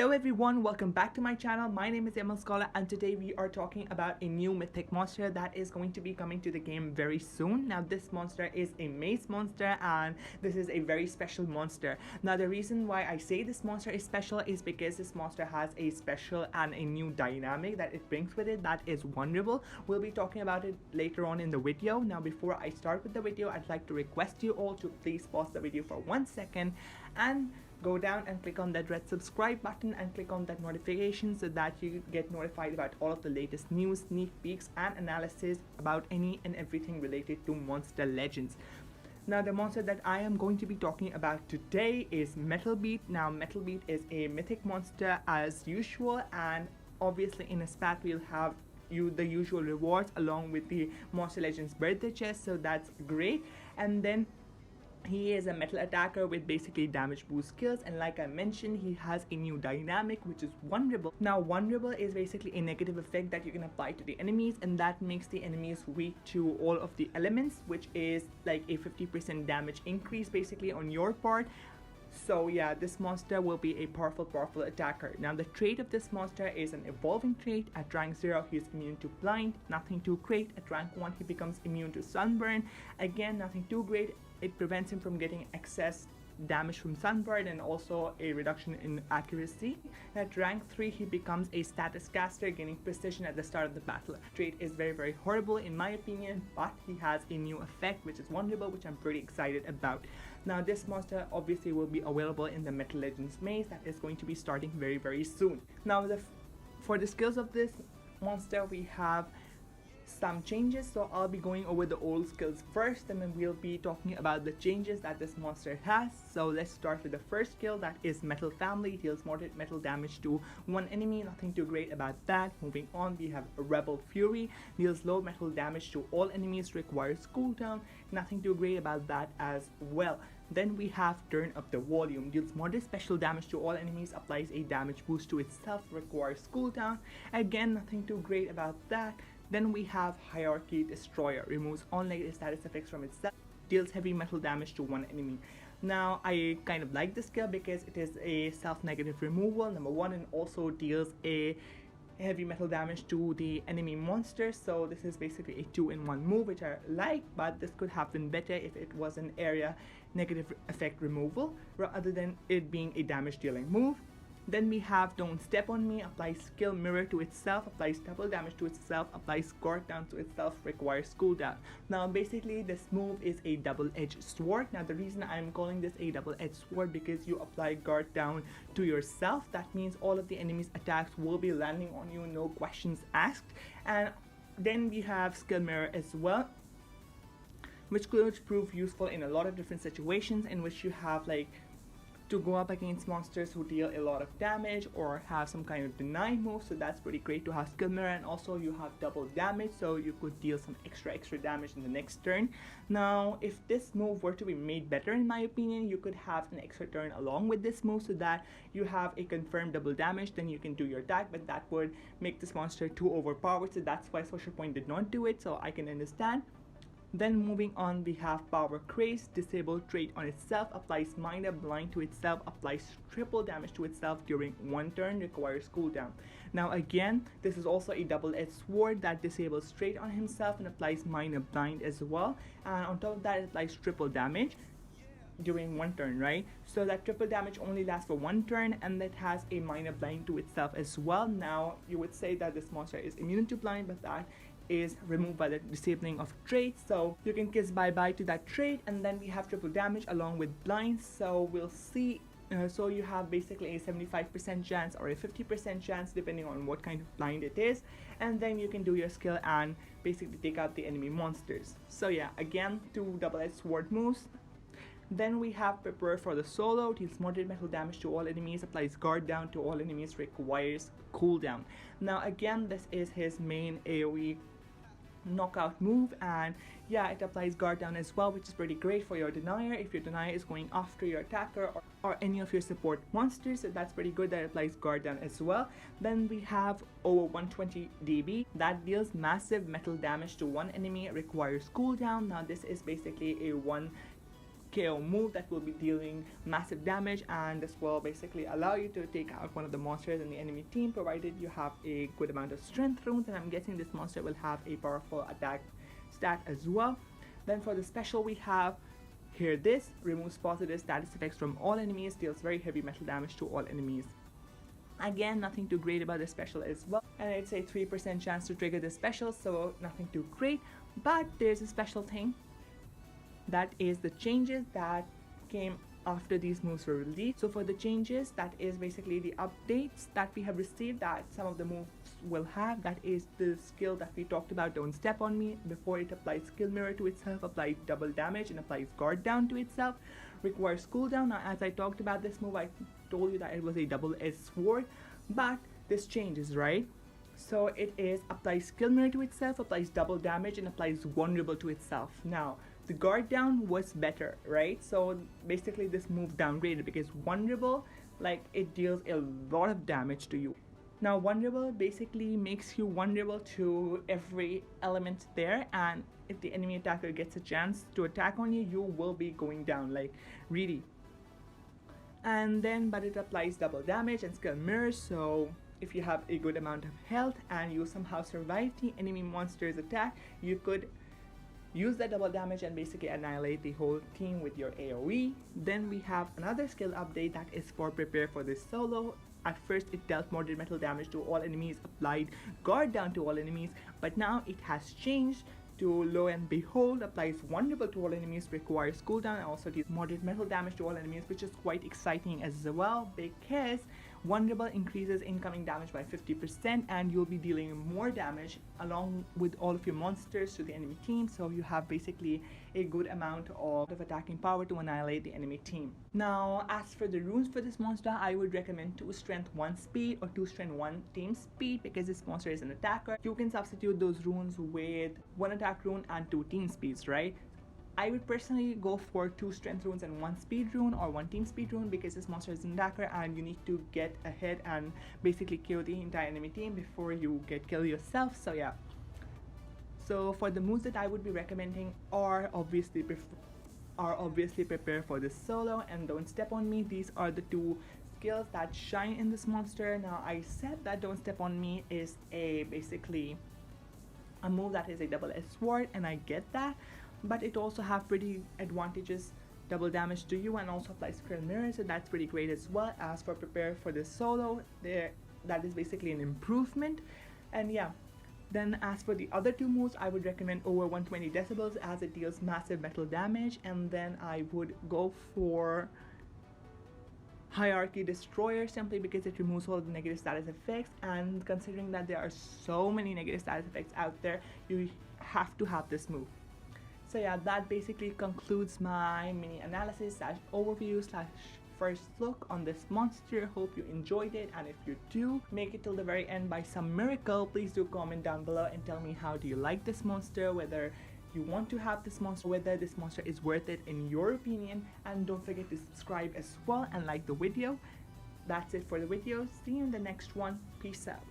Hello everyone, welcome back to my channel. My name is Elcolossal and today we are talking about a new mythic monster that is going to be coming to the game very soon. Now this monster is a maze monster and this is a very special monster. Now the reason why I say this monster is special is because this monster has a special and a new dynamic that it brings with it that is vulnerable. We'll be talking about it later on in the video. Now before I start with the video, I'd like to request you all to please pause the video for 1 second and go down and click on that red subscribe button and click on that notification so that you get notified about all of the latest news, sneak peeks and analysis about any and everything related to Monster Legends. Now the monster that I am going to be talking about today is Metalbeat. Now Metalbeat is a mythic monster as usual, and obviously in a spat we'll have the usual rewards along with the Monster Legends birthday chest, so that's great. And then he is a metal attacker with basically damage boost skills, and like I mentioned, he has a new dynamic which is vulnerable. Now vulnerable is basically a negative effect that you can apply to the enemies, and that makes the enemies weak to all of the elements, which is like a 50% damage increase basically on your part. So yeah, this monster will be a powerful attacker. Now the trait of this monster is an evolving trait. At rank 0 he is immune to blind, nothing too great. At rank 1 he becomes immune to sunburn, again nothing too great. It prevents him from getting excess damage from sunburn and also a reduction in accuracy. At rank 3 he becomes a status caster, gaining precision at the start of the battle. Trait is very horrible in my opinion, but he has a new effect which is vulnerable, which I'm pretty excited about. Now this monster obviously will be available in the Metal Legends maze that is going to be starting very soon. Now for the skills of this monster we have some changes, so I'll be going over the old skills first and then we'll be talking about the changes that this monster has. So let's start with the first skill, that is Metal Family. It deals moderate metal damage to one enemy, nothing too great about that. Moving on, we have Rebel Fury, deals low metal damage to all enemies, requires cooldown, nothing too great about that as well. Then we have Turn Up the Volume, deals moderate special damage to all enemies, applies a damage boost to itself, requires cooldown, again nothing too great about that. Then we have Hierarchy Destroyer, removes all negative status effects from itself, deals heavy metal damage to one enemy. Now I kind of like this skill because it is a self-negative removal, number one, and also deals a heavy metal damage to the enemy monster. So this is basically a 2-in-1 move which I like, but this could have been better if it was an area negative effect removal rather than it being a damage dealing move. Then we have Don't Step on Me, applies skill mirror to itself, applies double damage to itself, applies guard down to itself, requires cooldown. Now basically this move is a double-edged sword. Now the reason I'm calling this a double-edged sword because you apply guard down to yourself. That means all of the enemy's attacks will be landing on you, no questions asked. And then we have skill mirror as well, which could prove useful in a lot of different situations in which you have like to go up against monsters who deal a lot of damage or have some kind of deny move. So that's pretty great to have skill mirror, and also you have double damage, so you could deal some extra damage in the next turn. Now if this move were to be made better, in my opinion, you could have an extra turn along with this move so that you have a confirmed double damage, then you can do your attack, but that would make this monster too overpowered, so that's why Social Point did not do it, so I can understand. Then moving on, we have Power Craze, disabled trait on itself, applies minor blind to itself, applies triple damage to itself during one turn, requires cooldown. Now again, this is also a double-edged sword that disables trait on himself and applies minor blind as well, and on top of that it applies triple damage during one turn, right? So that triple damage only lasts for one turn, and that has a minor blind to itself as well. Now you would say that this monster is immune to blind, but that is removed by the disabling of traits, so you can kiss bye-bye to that trait. And then we have triple damage along with blind, so we'll see. So you have basically a 75% chance or a 50% chance depending on what kind of blind it is, and then you can do your skill and basically take out the enemy monsters. So yeah, again, two double-edged sword moves. Then we have Prepare for the Solo, deals moderate metal damage to all enemies, applies guard down to all enemies, requires cooldown. Now again, this is his main AoE knockout move, and yeah, it applies guard down as well, which is pretty great for your denier if your denier is going after your attacker or any of your support monsters. So that's pretty good that it applies guard down as well. Then we have over 120 dB that deals massive metal damage to one enemy, requires cooldown. Now this is basically a one KO move that will be dealing massive damage, and this will basically allow you to take out one of the monsters in the enemy team, provided you have a good amount of strength runes, and I'm guessing this monster will have a powerful attack stat as well. Then for the special we have here this, removes positive status effects from all enemies, deals very heavy metal damage to all enemies. Again, nothing too great about this special as well, and it's a 3% chance to trigger this special, so nothing too great. But there's a special thing, that is the changes that came after these moves were released. So for the changes, that is basically the updates that we have received that some of the moves will have. That is the skill that we talked about, Don't Step on Me. Before it applies skill mirror to itself, applies double damage, and applies guard down to itself, requires cooldown. Now as I talked about this move, I told you that it was a double-edged sword, but this changes, right? So it is applies skill mirror to itself, applies double damage, and applies vulnerable to itself. Now the guard down was better, right? So basically this move downgraded, because vulnerable, like, it deals a lot of damage to you. Now vulnerable basically makes you vulnerable to every element there, and if the enemy attacker gets a chance to attack on you, you will be going down, like, really. And then, but it applies double damage and skill mirror, so if you have a good amount of health and you somehow survive the enemy monster's attack, you could use that double damage and basically annihilate the whole team with your AoE. Then we have another skill update that is for prepare for this solo. At first it dealt moderate metal damage to all enemies, applied guard down to all enemies, but now it has changed to lo and behold, applies vulnerable to all enemies, requires cooldown, and also deals moderate metal damage to all enemies, which is quite exciting as well, because vulnerable increases incoming damage by 50%, and you'll be dealing more damage along with all of your monsters to the enemy team, so you have basically a good amount of attacking power to annihilate the enemy team. Now as for the runes for this monster, I would recommend 2 strength 1 speed or 2 strength 1 team speed, because this monster is an attacker. You can substitute those runes with 1 attack rune and 2 team speeds, right? I would personally go for 2 strength runes and 1 speed rune or 1 team speed rune, because this monster is an attacker and you need to get ahead and basically kill the entire enemy team before you get killed yourself. So yeah. So for the moves that I would be recommending are obviously prepare for this solo and Don't Step on Me. These are the 2 skills that shine in this monster. Now I said that Don't Step on Me is basically a move that is a double-edged sword, and I get that, but it also have pretty advantages, double damage to you, and also applies skill mirror, so that's pretty great as well. As for prepare for the solo, that is basically an improvement. And yeah, then as for the other 2 moves, I would recommend over 120 decibels as it deals massive metal damage, and then I would go for Hierarchy Destroyer, simply because it removes all the negative status effects, and considering that there are so many negative status effects out there, you have to have this move. So yeah, that basically concludes my mini analysis / overview / first look on this monster. Hope you enjoyed it, and if you do make it till the very end by some miracle, please do comment down below and tell me how do you like this monster, whether you want to have this monster, whether this monster is worth it in your opinion, and don't forget to subscribe as well and like the video. That's it for the video. See you in the next one. Peace out.